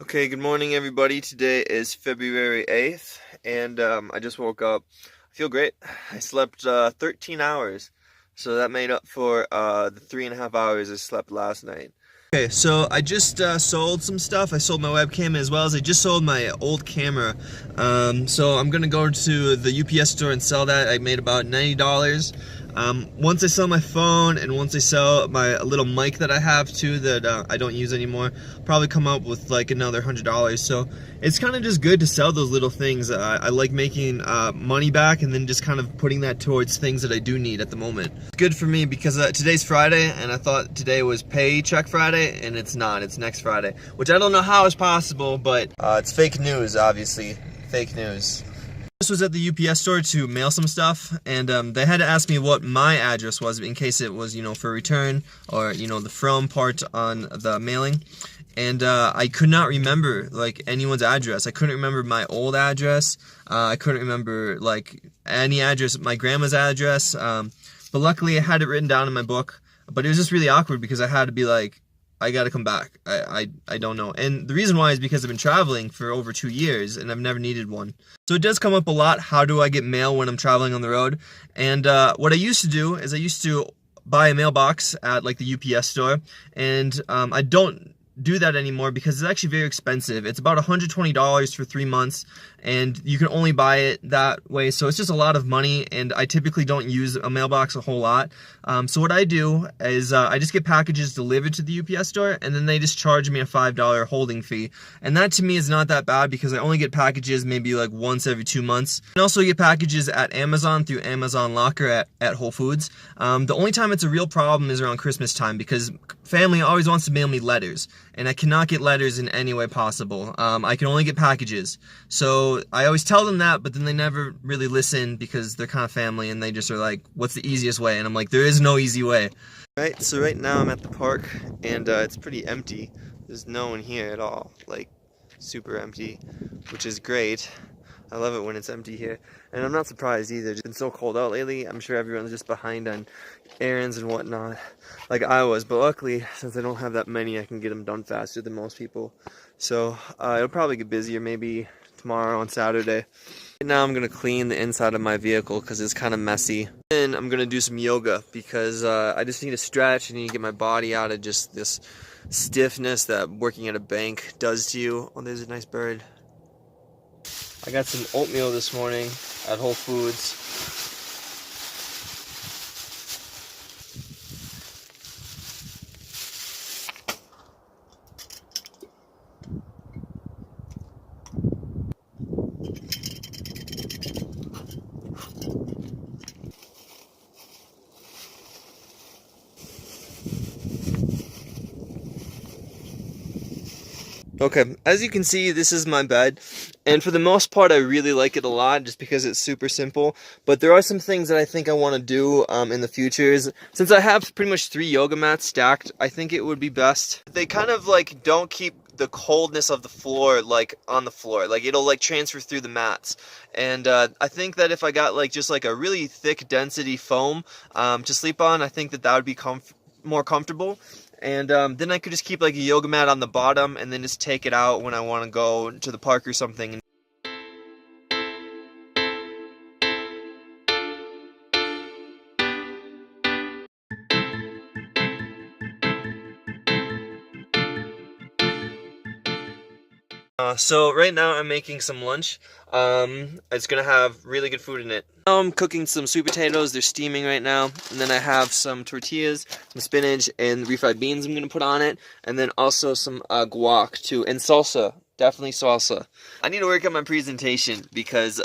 Okay, good morning everybody. Today is February 8th and I just woke up. I feel great. I slept 13 hours, so that made up for the 3.5 hours I slept last night. Okay, so I just sold some stuff. I sold my webcam as well as I just sold my old camera. So I'm gonna go to the UPS store and sell that. I made about $90. Once I sell my phone and once I sell my little mic that I have too that I don't use anymore, probably come up with like another $100. So it's kind of just good to sell those little things. I like making money back and then just kind of putting that towards things that I do need at the moment. It's good for me because today's Friday and I thought today was paycheck Friday, and it's not. It's next Friday, which I don't know how is possible, but it's fake news, obviously. Fake news. This was at the UPS store to mail some stuff, and they had to ask me what my address was in case it was, for return or, the from part on the mailing. And I could not remember, like, anyone's address. I couldn't remember my old address. I couldn't remember, like, any address, my grandma's address. But luckily I had it written down in my book. But it was just really awkward because I had to be like, I gotta come back. I don't know. And the reason why is because I've been traveling for over 2 years and I've never needed one. So it does come up a lot. How do I get mail when I'm traveling on the road? And what I used to do is I used to buy a mailbox at like the UPS store, and I don't do that anymore because it's actually very expensive. It's about $120 for 3 months, and you can only buy it that way, so it's just a lot of money, and I typically don't use a mailbox a whole lot. So what I do is I just get packages delivered to the UPS store, and then they just charge me a $5 holding fee, and that to me is not that bad because I only get packages maybe like once every 2 months. I also get packages at Amazon through Amazon Locker at Whole Foods. The only time it's a real problem is around Christmas time because family always wants to mail me letters, and I cannot get letters in any way possible. I can only get packages. So I always tell them that, but then they never really listen because they're kind of family and they just are like, what's the easiest way? And I'm like, there is no easy way. Right, so right now I'm at the park and it's pretty empty. There's no one here at all, like super empty, which is great. I love it when it's empty here. And I'm not surprised either. It's been so cold out lately. I'm sure everyone's just behind on errands and whatnot, like I was. But luckily, since I don't have that many, I can get them done faster than most people. So it'll probably get busier maybe tomorrow on Saturday. Right now I'm going to clean the inside of my vehicle because it's kind of messy. Then I'm going to do some yoga because I just need to stretch. I need to get my body out of just this stiffness that working at a bank does to you. Oh, there's a nice bird. I got some oatmeal this morning at Whole Foods. Okay, as you can see, this is my bed, and for the most part I really like it a lot just because it's super simple, but there are some things that I think I want to do in the future. Since I have pretty much 3 yoga mats stacked, I think it would be best. They kind of like don't keep the coldness of the floor like on the floor, like it'll like transfer through the mats, and I think that if I got like just like a really thick density foam to sleep on, I think that would be more comfortable. And then I could just keep like a yoga mat on the bottom and then just take it out when I want to go to the park or something. So right now I'm making some lunch. It's gonna have really good food in it. Now I'm cooking some sweet potatoes. They're steaming right now, and then I have some tortillas, some spinach, and refried beans I'm gonna put on it, and then also some guac too, and salsa. Definitely salsa. I need to work on my presentation because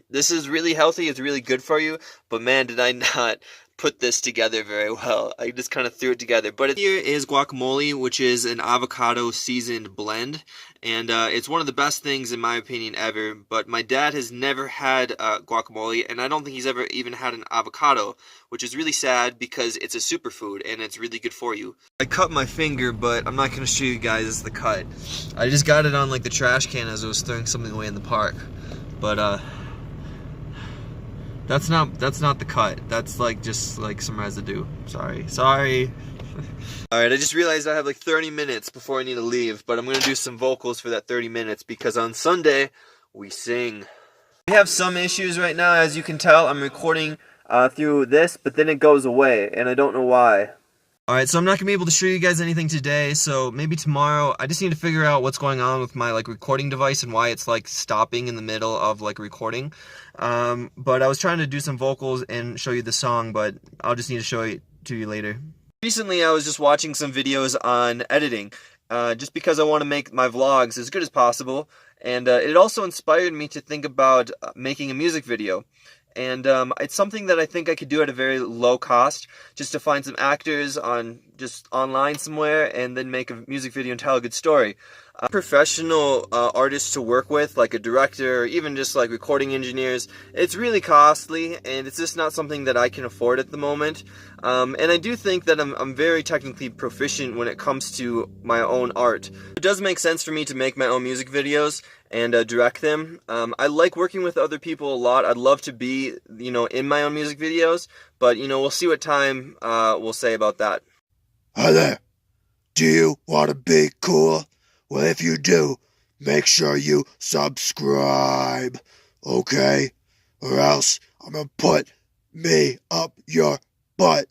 this is really healthy. It's really good for you, but man, did I not put this together very well. I just kind of threw it together. But here is guacamole, which is an avocado seasoned blend, and it's one of the best things in my opinion ever. But my dad has never had guacamole, and I don't think he's ever even had an avocado, which is really sad because it's a superfood and it's really good for you. I cut my finger, but I'm not going to show you guys the cut. I just got it on like the trash can as I was throwing something away in the park. But that's not the cut. That's like just like some residue. Sorry. Alright, I just realized I have like 30 minutes before I need to leave, but I'm going to do some vocals for that 30 minutes because on Sunday, we sing. We have some issues right now, as you can tell. I'm recording through this, but then it goes away, and I don't know why. Alright, so I'm not going to be able to show you guys anything today, so maybe tomorrow. I just need to figure out what's going on with my like recording device and why it's like stopping in the middle of like recording. But I was trying to do some vocals and show you the song, but I'll just need to show it to you later. Recently, I was just watching some videos on editing, just because I want to make my vlogs as good as possible, and it also inspired me to think about making a music video. And it's something that I think I could do at a very low cost, just to find some actors on just online somewhere and then make a music video and tell a good story. Professional artists to work with, like a director or even just like recording engineers, it's really costly and it's just not something that I can afford at the moment. And I do think that I'm very technically proficient when it comes to my own art. It does make sense for me to make my own music videos and direct them. I like working with other people a lot. I'd love to be, in my own music videos, but, we'll see what time will say about that. Hi there. Do you want to be cool? Well, if you do, make sure you subscribe, okay? Or else I'm gonna put me up your butt.